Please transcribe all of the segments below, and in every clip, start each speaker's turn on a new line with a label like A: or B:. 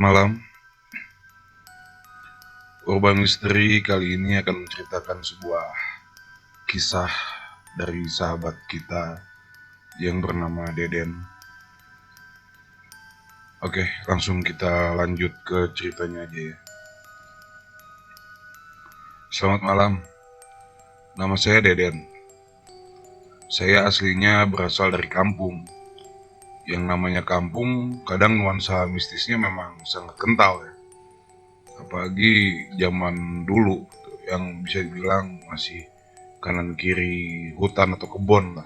A: malam. Urban Misteri kali ini akan menceritakan sebuah kisah dari sahabat kita yang bernama Deden. Oke, langsung kita lanjut ke ceritanya aja ya. Selamat malam, nama saya Deden. Saya aslinya berasal dari kampung. Yang namanya kampung, kadang nuansa mistisnya memang sangat kental ya. Apalagi zaman dulu yang bisa dibilang masih kanan kiri hutan atau kebun lah.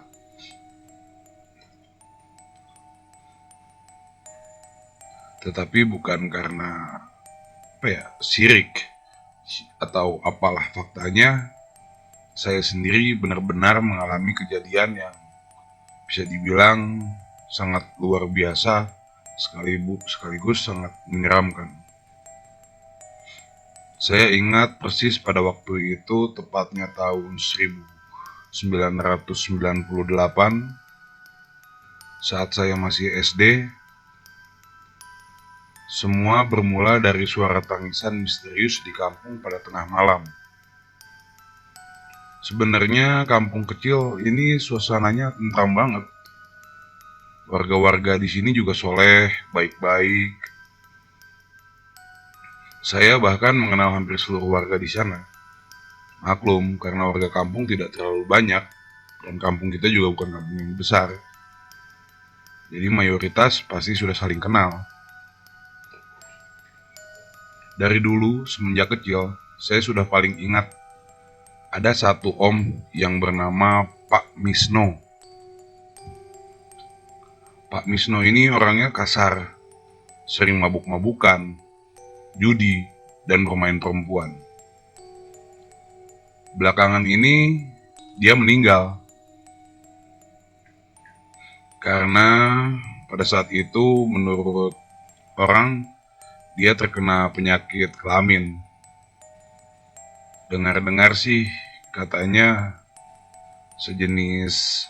A: Tetapi bukan karena sirik atau apalah faktanya, saya sendiri benar-benar mengalami kejadian yang bisa dibilang sangat luar biasa sekaligus sangat menyeramkan. Saya ingat persis pada waktu itu, tepatnya tahun 1998, saat saya masih SD. Semua bermula dari suara tangisan misterius di kampung pada tengah malam. Sebenarnya kampung kecil ini suasananya tentram banget. Warga-warga di sini juga soleh, baik-baik. Saya bahkan mengenal hampir seluruh warga di sana. Maklum, karena warga kampung tidak terlalu banyak, dan kampung kita juga bukan kampung yang besar. Jadi mayoritas pasti sudah saling kenal. Dari dulu, semenjak kecil, saya sudah paling ingat ada satu om yang bernama Pak Misno. Pak Misno ini orangnya kasar, sering mabuk-mabukan, judi, dan bermain perempuan. Belakangan ini dia meninggal karena pada saat itu menurut orang dia terkena penyakit kelamin. Dengar-dengar sih katanya sejenis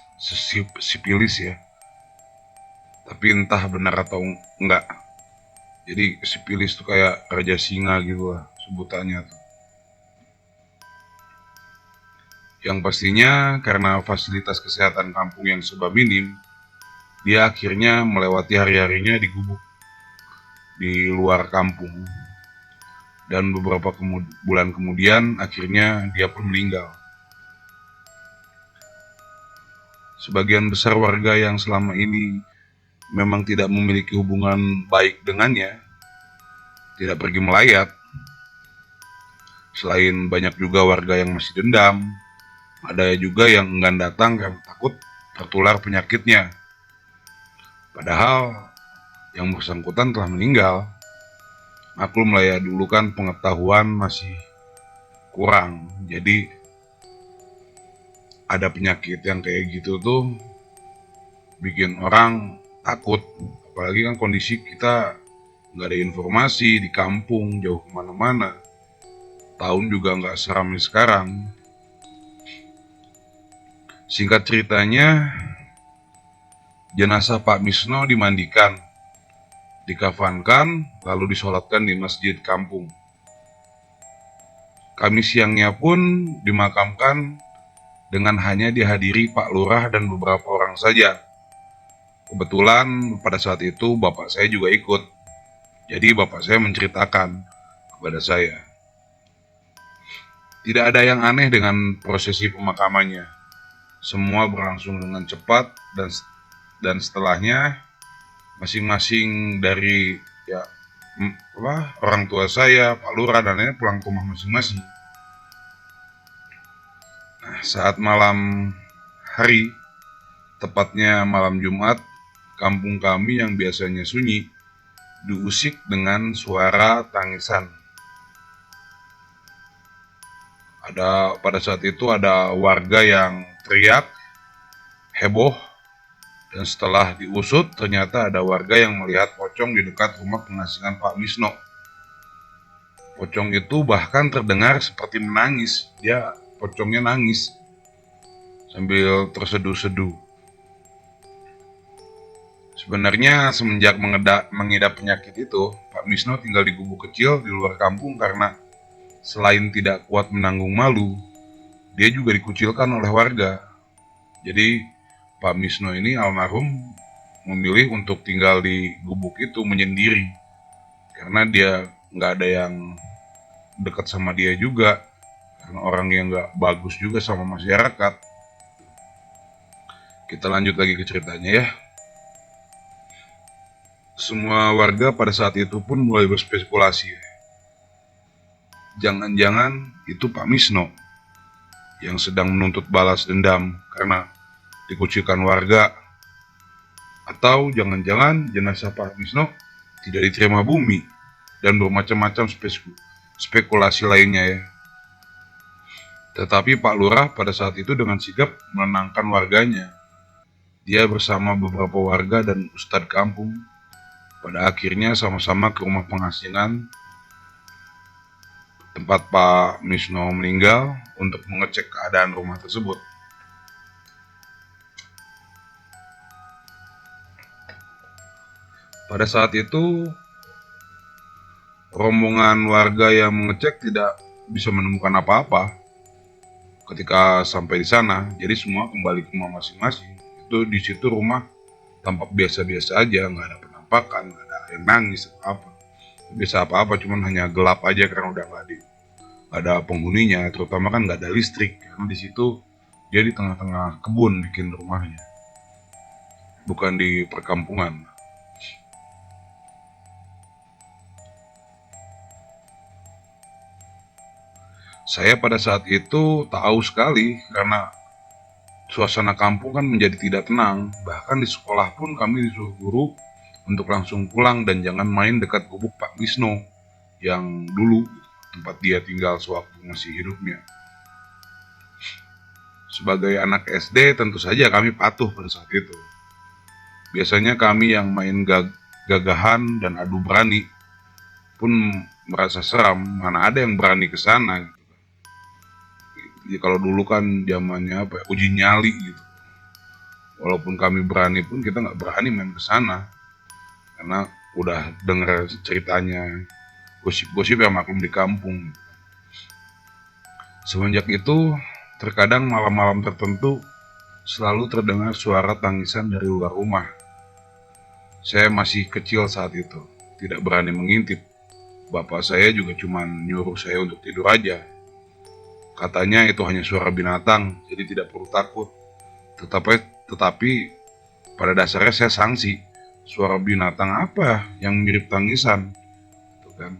A: sipilis ya. Tapi entah benar atau enggak. Jadi sipilis tuh kayak raja singa gitu lah sebutannya tuh. Yang pastinya karena fasilitas kesehatan kampung yang serba minim, dia akhirnya melewati hari-harinya di gubuk di luar kampung. Dan beberapa bulan kemudian akhirnya dia pun meninggal. Sebagian besar warga yang selama ini memang tidak memiliki hubungan baik dengannya, tidak pergi melayat. Selain banyak juga warga yang masih dendam, ada juga yang enggan datang karena takut tertular penyakitnya. Padahal yang bersangkutan telah meninggal. Maklum lah ya, dulu kan pengetahuan masih kurang. Jadi ada penyakit yang kayak gitu tuh bikin orang takut. Apalagi kan kondisi kita nggak ada informasi di kampung, jauh kemana-mana. Tahun juga nggak seramai sekarang. Singkat ceritanya, jenazah Pak Misno dimandikan, dikafankan, lalu disolatkan di masjid kampung. Kamis siangnya pun dimakamkan dengan hanya dihadiri Pak Lurah dan beberapa orang saja. Kebetulan pada saat itu bapak saya juga ikut. Jadi bapak saya menceritakan kepada saya. Tidak ada yang aneh dengan prosesi pemakamannya. Semua berlangsung dengan cepat dan setelahnya masing-masing dari orang tua saya, Pak Lurah dan lainnya pulang ke rumah masing-masing. Nah, saat malam hari, tepatnya malam Jumat, kampung kami yang biasanya sunyi diusik dengan suara tangisan. Pada saat itu ada warga yang teriak, heboh, dan setelah diusut ternyata ada warga yang melihat pocong di dekat rumah pengasingan Pak Misno. Pocong itu bahkan terdengar seperti menangis. Pocongnya nangis sambil terseduh-seduh. Sebenarnya semenjak mengidap penyakit itu, Pak Misno tinggal di gubuk kecil di luar kampung karena selain tidak kuat menanggung malu, dia juga dikucilkan oleh warga. Jadi Pak Misno ini almarhum memilih untuk tinggal di gubuk itu menyendiri karena dia nggak ada yang dekat sama dia juga, karena orang yang nggak bagus juga sama masyarakat. Kita lanjut lagi ke ceritanya ya. Semua warga pada saat itu pun mulai berspekulasi. Jangan-jangan itu Pak Misno yang sedang menuntut balas dendam karena dikucilkan warga. Atau jangan-jangan jenazah Pak Misno tidak diterima bumi dan bermacam-macam spekulasi lainnya ya. Tetapi Pak Lurah pada saat itu dengan sigap menenangkan warganya. Dia bersama beberapa warga dan ustadz kampung pada akhirnya sama-sama ke rumah pengasingan tempat Pak Misno meninggal untuk mengecek keadaan rumah tersebut. Pada saat itu, rombongan warga yang mengecek tidak bisa menemukan apa-apa ketika sampai di sana. Jadi semua kembali ke rumah masing-masing. Itu di situ rumah tampak biasa-biasa aja, nggak ada penampakan, nggak ada yang nangis atau apa. Bisa apa-apa, cuman hanya gelap aja karena udah nggak ada penghuninya. Terutama kan nggak ada listrik karena di situ dia di tengah-tengah kebun bikin rumahnya, bukan di perkampungan. Saya pada saat itu tahu sekali karena suasana kampung kan menjadi tidak tenang. Bahkan di sekolah pun kami disuruh guru untuk langsung pulang dan jangan main dekat gubuk Pak Misno yang dulu tempat dia tinggal sewaktu masih hidupnya. Sebagai anak SD tentu saja kami patuh pada saat itu. Biasanya kami yang main gagahan dan adu berani pun merasa seram, mana ada yang berani ke sana. Ya, kalau dulu kan zamannya uji nyali gitu. Walaupun kami berani pun kita nggak berani main ke sana karena udah dengar ceritanya, gosip-gosip yang maklum di kampung. Semenjak itu, terkadang malam-malam tertentu selalu terdengar suara tangisan dari luar rumah. Saya masih kecil saat itu, tidak berani mengintip. Bapak saya juga cuma nyuruh saya untuk tidur aja. Katanya itu hanya suara binatang, jadi tidak perlu takut. Tetapi pada dasarnya saya sangsi. Suara binatang apa yang mirip tangisan? Gitu kan.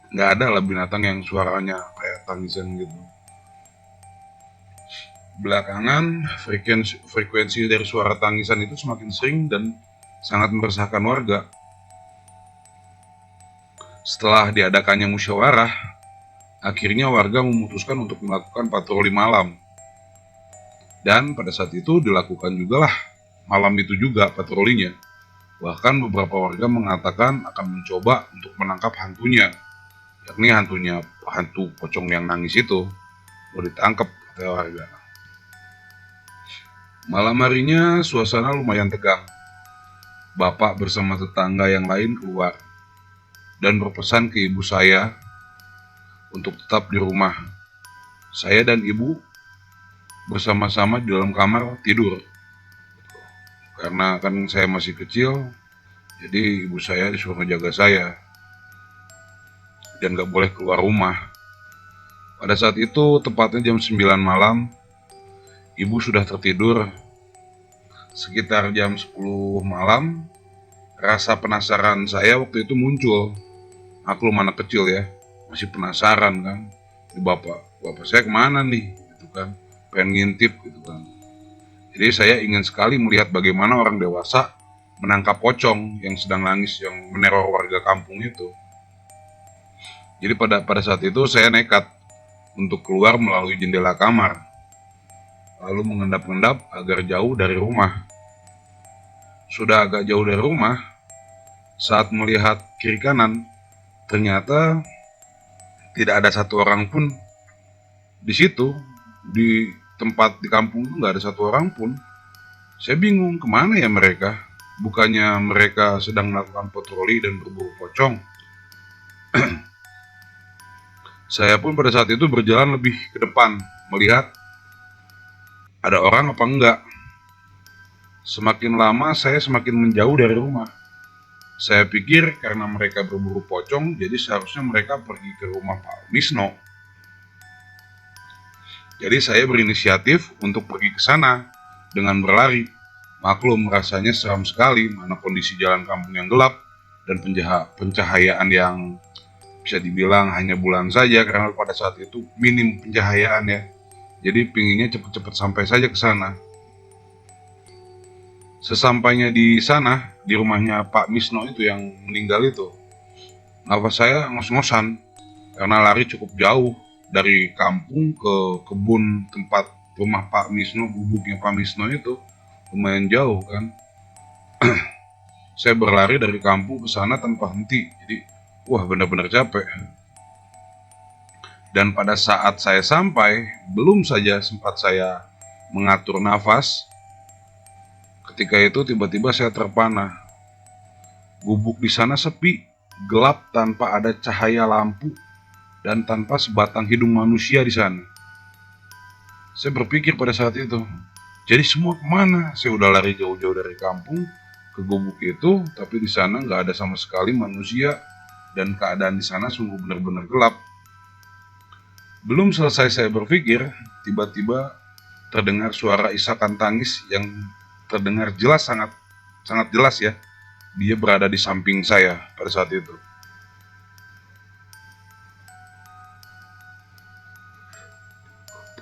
A: Nggak ada lah binatang yang suaranya kayak tangisan gitu. Belakangan, frekuensi dari suara tangisan itu semakin sering dan sangat meresahkan warga. Setelah diadakannya musyawarah, akhirnya warga memutuskan untuk melakukan patroli malam. Dan pada saat itu dilakukan juga lah malam itu juga patrolinya. Bahkan beberapa warga mengatakan akan mencoba untuk menangkap hantunya, yakni hantu pocong yang nangis itu mau ditangkap oleh warga. Malam harinya suasana lumayan tegang. Bapak bersama tetangga yang lain keluar dan berpesan ke ibu saya untuk tetap di rumah. Saya dan ibu bersama-sama di dalam kamar tidur. Karena kan saya masih kecil, jadi ibu saya disuruh menjaga saya dan gak boleh keluar rumah. Pada saat itu tepatnya jam 9 malam, ibu sudah tertidur. Sekitar jam 10 malam, rasa penasaran saya waktu itu muncul. Maklum anak kecil ya, masih penasaran kan. Bapak saya kemana nih? Gitu kan, pengen ngintip gitu kan. Jadi saya ingin sekali melihat bagaimana orang dewasa menangkap pocong yang sedang nangis yang meneror warga kampung itu. Jadi pada saat itu saya nekat untuk keluar melalui jendela kamar, lalu mengendap-endap agar jauh dari rumah. Sudah agak jauh dari rumah, saat melihat kiri kanan, ternyata tidak ada satu orang pun di situ, di tempat di kampung itu nggak ada satu orang pun. Saya bingung kemana ya mereka. Bukannya mereka sedang melakukan patroli dan berburu pocong. Saya pun pada saat itu berjalan lebih ke depan, melihat ada orang apa enggak. Semakin lama saya semakin menjauh dari rumah. Saya pikir karena mereka berburu pocong, jadi seharusnya mereka pergi ke rumah Pak Wisno. Jadi saya berinisiatif untuk pergi ke sana dengan berlari. Maklum rasanya seram sekali, mana kondisi jalan kampung yang gelap dan pencahayaan yang bisa dibilang hanya bulan saja karena pada saat itu minim pencahayaan ya. Jadi pinginnya cepat-cepat sampai saja ke sana. Sesampainya di sana, di rumahnya Pak Misno itu yang meninggal itu, nafas saya ngos-ngosan karena lari cukup jauh dari kampung ke kebun tempat rumah Pak Misno, gubuknya Pak Misno itu lumayan jauh kan. Saya berlari dari kampung ke sana tanpa henti, jadi wah benar-benar capek. Dan pada saat saya sampai, belum saja sempat saya mengatur nafas, ketika itu tiba-tiba saya terpana. Gubuk di sana sepi, gelap tanpa ada cahaya lampu, dan tanpa sebatang hidung manusia di sana. Saya berpikir pada saat itu, jadi semua kemana? Saya udah lari jauh-jauh dari kampung ke gubuk itu, tapi di sana nggak ada sama sekali manusia, dan keadaan di sana sungguh benar-benar gelap. Belum selesai saya berpikir, tiba-tiba terdengar suara isakan tangis yang terdengar jelas, sangat sangat jelas ya. Dia berada di samping saya pada saat itu.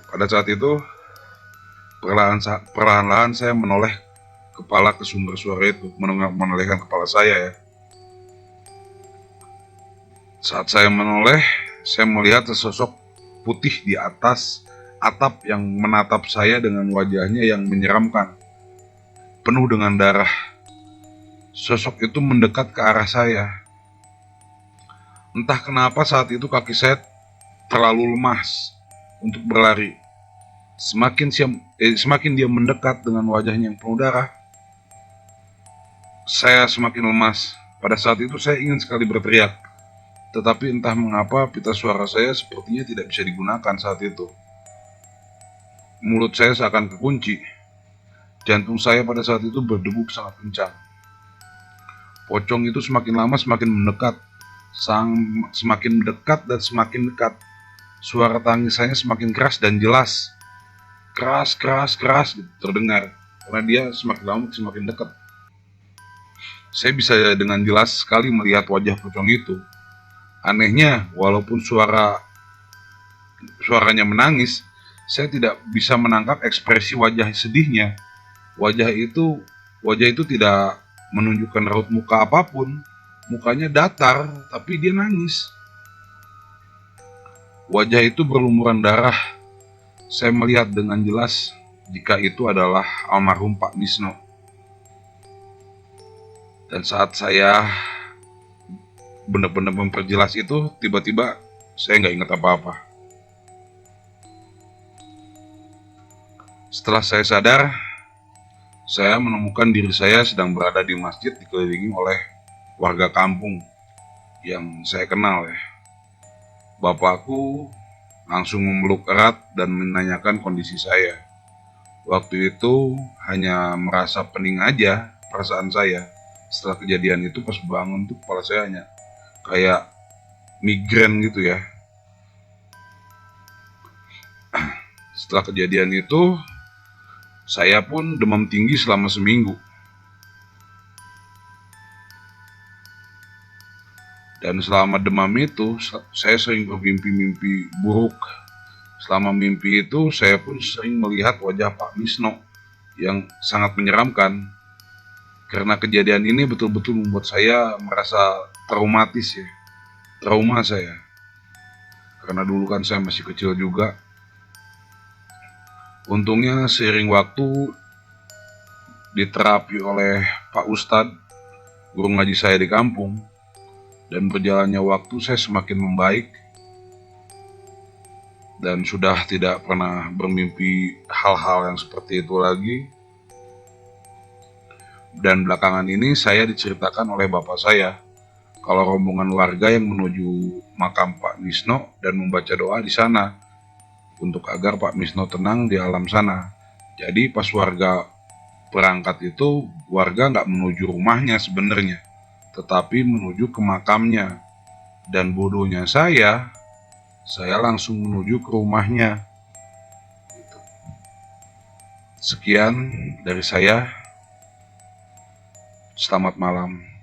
A: Pada saat itu, perlahan-lahan saya menoleh kepala ke sumber suara itu, menolehkan kepala saya ya. Saat saya menoleh, saya melihat sesosok putih di atas atap yang menatap saya dengan wajahnya yang menyeramkan, penuh dengan darah. Sosok itu mendekat ke arah saya. Entah kenapa saat itu kaki saya terlalu lemas untuk berlari. Semakin dia mendekat dengan wajahnya yang penuh darah, saya semakin lemas. Pada saat itu saya ingin sekali berteriak, tetapi entah mengapa pita suara saya sepertinya tidak bisa digunakan saat itu. Mulut saya seakan kekunci. Jantung saya pada saat itu berdegup sangat kencang. Pocong itu semakin lama semakin mendekat, semakin dekat dan semakin dekat. Suara tangisannya semakin keras dan jelas. Keras, keras, keras gitu, terdengar. Karena dia semakin lama semakin dekat. Saya bisa dengan jelas sekali melihat wajah pocong itu. Anehnya, walaupun suaranya menangis, saya tidak bisa menangkap ekspresi wajah sedihnya. Wajah itu tidak menunjukkan raut muka apapun. Mukanya datar, tapi dia nangis. Wajah itu berlumuran darah. Saya melihat dengan jelas jika itu adalah almarhum Pak Misno. Dan saat saya benar-benar memperjelas itu, tiba-tiba saya nggak ingat apa-apa. Setelah saya sadar, saya menemukan diri saya sedang berada di masjid dikelilingi oleh warga kampung yang saya kenal ya. Bapakku langsung memeluk erat dan menanyakan kondisi saya. Waktu itu hanya merasa pening aja perasaan saya. Setelah kejadian itu pas bangun tuh kepala saya hanya kayak migrain gitu ya. Setelah kejadian itu, saya pun demam tinggi selama seminggu. Dan selama demam itu, saya sering bermimpi-mimpi buruk. Selama mimpi itu, saya pun sering melihat wajah Pak Misno yang sangat menyeramkan. Karena kejadian ini betul-betul membuat saya merasa traumatis ya. Trauma saya. Karena dulu kan saya masih kecil juga. Untungnya seiring waktu diterapi oleh Pak Ustadz, guru ngaji saya di kampung. Dan berjalannya waktu saya semakin membaik. Dan sudah tidak pernah bermimpi hal-hal yang seperti itu lagi. Dan belakangan ini saya diceritakan oleh bapak saya kalau rombongan warga yang menuju makam Pak Misno dan membaca doa di sana untuk agar Pak Misno tenang di alam sana. Jadi pas warga berangkat itu, warga nggak menuju rumahnya sebenarnya, tetapi menuju ke makamnya. Dan bodohnya saya langsung menuju ke rumahnya. Sekian dari saya, selamat malam.